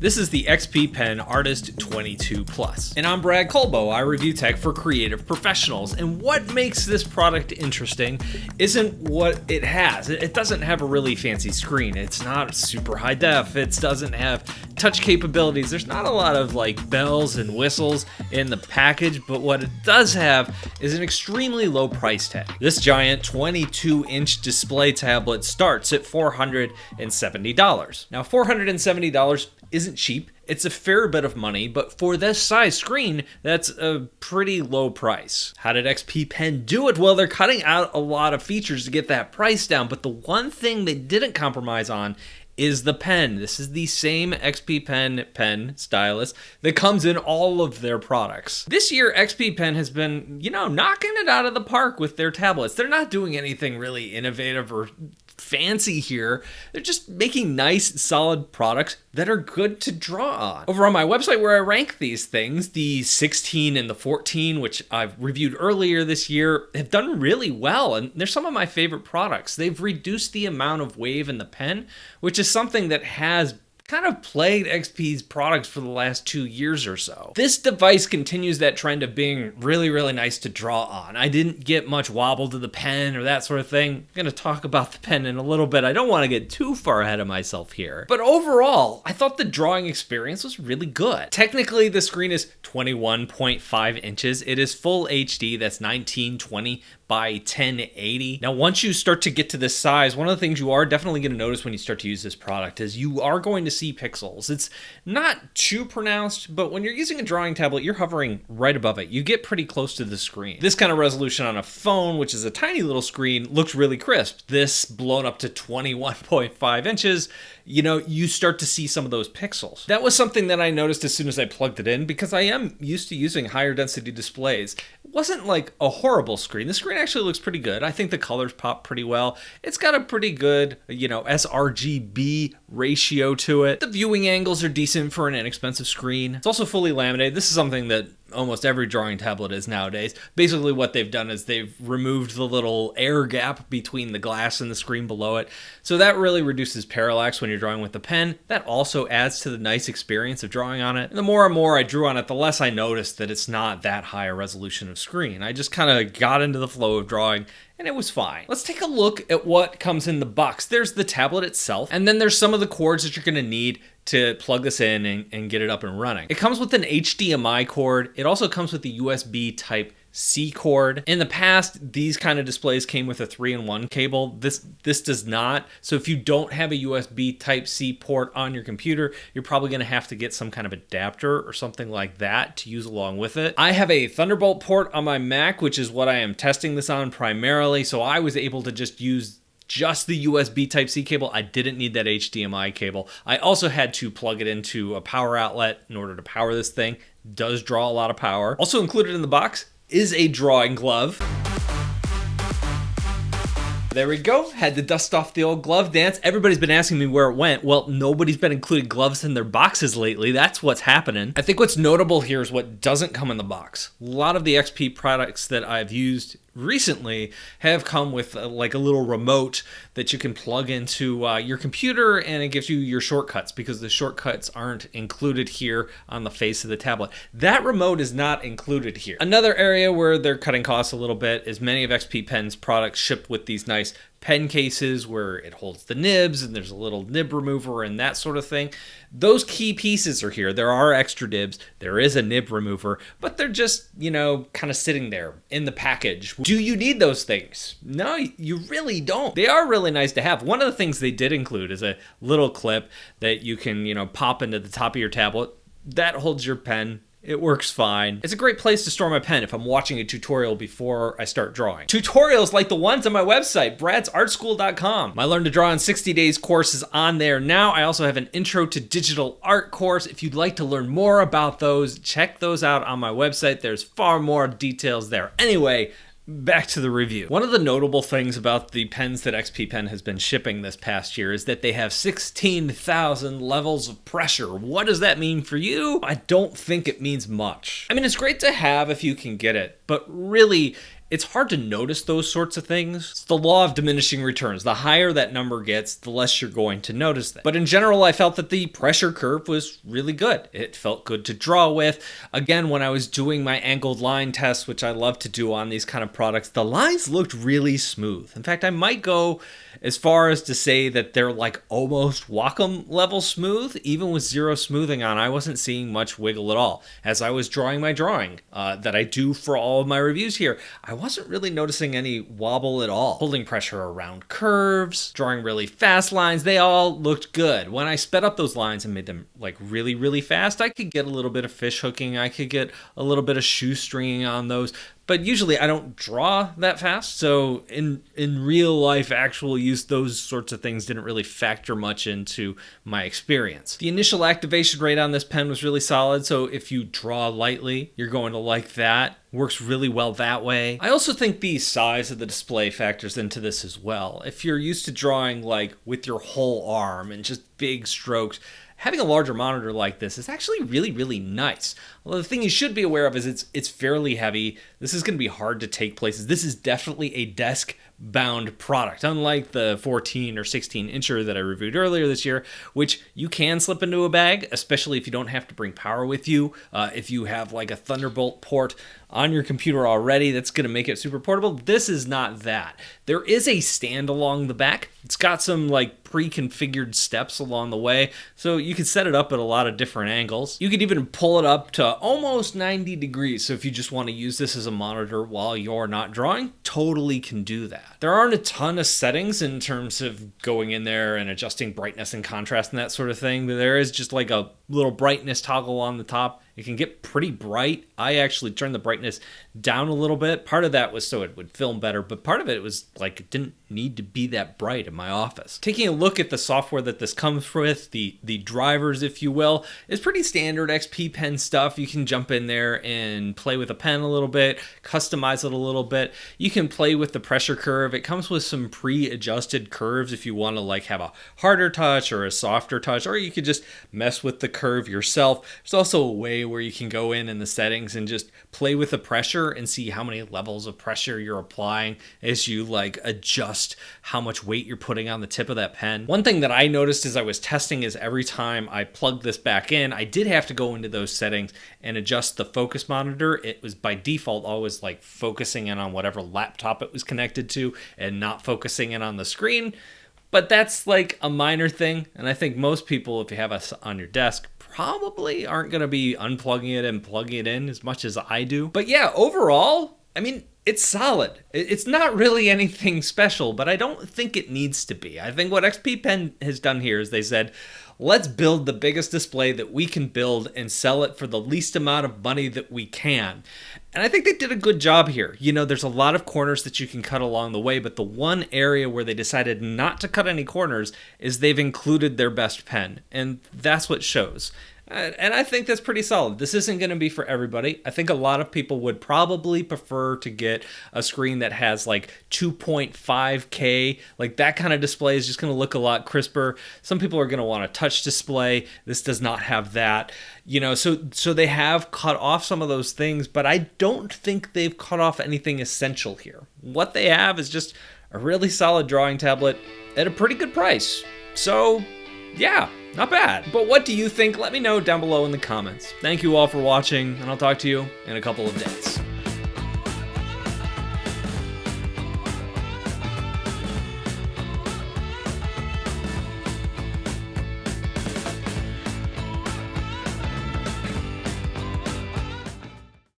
This is the XP Pen Artist 22 Plus, and I'm Brad Colbo. I review tech for creative professionals, and what makes this product interesting isn't what it has. It doesn't have a really fancy screen. It's not super high def. It doesn't have touch capabilities. There's not a lot of like bells and whistles in the package, but what it does have is an extremely low price tag. This giant 22-inch display tablet starts at $470. Now, $470 isn't cheap. It's a fair bit of money, but for this size screen, that's a pretty low price. How did XP Pen do it? Well, they're cutting out a lot of features to get that price down, but the one thing they didn't compromise on is the pen. This is the same XP Pen stylus that comes in all of their products. This year, XP Pen has been, knocking it out of the park with their tablets. They're not doing anything really innovative or fancy here. They're just making nice, solid products that are good to draw on. Over on my website where I rank these things, the 16 and the 14, which I've reviewed earlier this year, have done really well, and they're some of my favorite products. They've reduced the amount of wave in the pen, which is something that has kind of plagued XP's products for the last 2 years or so. This device continues that trend of being really, really nice to draw on. I didn't get much wobble to the pen or that sort of thing. I'm gonna talk about the pen in a little bit. I don't wanna get too far ahead of myself here. But overall, I thought the drawing experience was really good. Technically, the screen is 21.5 inches. It is full HD, that's 1920 by 1080. Now, once you start to get to this size, one of the things you are definitely going to notice when you start to use this product is you are going to see pixels. It's not too pronounced, but when you're using a drawing tablet, you're hovering right above it. You get pretty close to the screen. This kind of resolution on a phone, which is a tiny little screen, looks really crisp. This blown up to 21.5 inches, you start to see some of those pixels. That was something that I noticed as soon as I plugged it in because I am used to using higher density displays. It wasn't like a horrible screen. The screen actually looks pretty good. I think the colors pop pretty well. It's got a pretty good, sRGB ratio to it. The viewing angles are decent for an inexpensive screen. It's also fully laminated. This is something that almost every drawing tablet is nowadays. Basically what they've done is they've removed the little air gap between the glass and the screen below it. So that really reduces parallax when you're drawing with the pen. That also adds to the nice experience of drawing on it. And the more and more I drew on it, the less I noticed that it's not that high a resolution of screen. I just kind of got into the flow of drawing and it was fine. Let's take a look at what comes in the box. There's the tablet itself, and then there's some of the cords that you're gonna need to plug this in and get it up and running. It comes with an HDMI cord. It also comes with the USB Type-C cord. In the past, these kind of displays came with a 3-in-1 cable. This does not. So if you don't have a USB Type-C port on your computer, you're probably gonna have to get some kind of adapter or something like that to use along with it. I have a Thunderbolt port on my Mac, which is what I am testing this on primarily. So I was able to just use the USB Type-C cable. I didn't need that HDMI cable. I also had to plug it into a power outlet in order to power this thing. It does draw a lot of power. Also included in the box is a drawing glove. There we go. Had to dust off the old glove dance. Everybody's been asking me where it went. Well, nobody's been including gloves in their boxes lately. That's what's happening. I think what's notable here is what doesn't come in the box. A lot of the XP products that I've used recently have come with like a little remote that you can plug into your computer, and it gives you your shortcuts because the shortcuts aren't included here on the face of the tablet. That remote is not included here. Another area where they're cutting costs a little bit is many of XP Pen's products ship with these nice pen cases where it holds the nibs and there's a little nib remover and that sort of thing. Those key pieces are here. There are extra nibs. There is a nib remover, but they're just, kind of sitting there in the package. Do you need those things? No, you really don't. They are really nice to have. One of the things they did include is a little clip that you can, pop into the top of your tablet. That holds your pen. It works fine. It's a great place to store my pen if I'm watching a tutorial before I start drawing. Tutorials like the ones on my website, bradsartschool.com. My Learn to Draw in 60 Days course is on there now. I also have an Intro to Digital Art course. If you'd like to learn more about those, check those out on my website. There's far more details there. Anyway, back to the review. One of the notable things about the pens that XP Pen has been shipping this past year is that they have 16,000 levels of pressure. What does that mean for you? I don't think it means much. I mean, it's great to have if you can get it, but really, it's hard to notice those sorts of things. It's the law of diminishing returns. The higher that number gets, the less you're going to notice that. But in general, I felt that the pressure curve was really good. It felt good to draw with. Again, when I was doing my angled line test, which I love to do on these kind of products, the lines looked really smooth. In fact, I might go as far as to say that they're like almost Wacom level smooth. Even with zero smoothing on, I wasn't seeing much wiggle at all. As I was drawing my drawing that I do for all of my reviews here, I wasn't really noticing any wobble at all. Holding pressure around curves, drawing really fast lines, they all looked good. When I sped up those lines and made them like really, really fast, I could get a little bit of fish hooking, I could get a little bit of shoestringing on those. But usually I don't draw that fast, so in real life actual use, those sorts of things didn't really factor much into my experience. The initial activation rate on this pen was really solid, so if you draw lightly, you're going to like that. Works really well that way. I also think the size of the display factors into this as well. If you're used to drawing like with your whole arm and just big strokes, having a larger monitor like this is actually really, really nice. Well, the thing you should be aware of is it's fairly heavy. This is going to be hard to take places. This is definitely a desk-bound product, unlike the 14 or 16 incher that I reviewed earlier this year, which you can slip into a bag, especially if you don't have to bring power with you. If you have like a Thunderbolt port on your computer already, that's going to make it super portable. This is not that. There is a stand along the back. It's got some like pre-configured steps along the way, so you can set it up at a lot of different angles. You could even pull it up to almost 90 degrees, so if you just want to use this as a monitor while you're not drawing, totally can do that. There aren't a ton of settings in terms of going in there and adjusting brightness and contrast and that sort of thing, but there is just like a little brightness toggle on the top. It can get pretty bright. I actually turned the brightness down a little bit. Part of that was so it would film better, but part of it was like it didn't need to be that bright in my office. Taking a look at the software that this comes with, the drivers, if you will, is pretty standard XP Pen stuff. You can jump in there and play with a pen a little bit, customize it a little bit. You can play with the pressure curve. It comes with some pre-adjusted curves if you want to like have a harder touch or a softer touch, or you could just mess with the curve yourself. There's also a way where you can go in the settings and just play with the pressure and see how many levels of pressure you're applying as you like adjust how much weight you're putting on the tip of that pen. One thing that I noticed as I was testing is every time I plugged this back in, I did have to go into those settings and adjust the focus monitor. It was by default always like focusing in on whatever laptop it was connected to and not focusing in on the screen. But that's like a minor thing, and I think most people, if you have us on your desk, probably aren't going to be unplugging it and plugging it in as much as I do. But yeah, overall, I mean, it's solid. It's not really anything special, but I don't think it needs to be. I think what XP Pen has done here is they said, let's build the biggest display that we can build and sell it for the least amount of money that we can. And I think they did a good job here. You know, there's a lot of corners that you can cut along the way, but the one area where they decided not to cut any corners is they've included their best pen, and that's what shows. And I think that's pretty solid. This isn't going to be for everybody. I think a lot of people would probably prefer to get a screen that has like 2.5K. Like that kind of display is just going to look a lot crisper. Some people are going to want a touch display. This does not have that. You know, so they have cut off some of those things, but I don't think they've cut off anything essential here. What they have is just a really solid drawing tablet at a pretty good price. So, yeah, not bad. But what do you think? Let me know down below in the comments. Thank you all for watching, and I'll talk to you in a couple of days.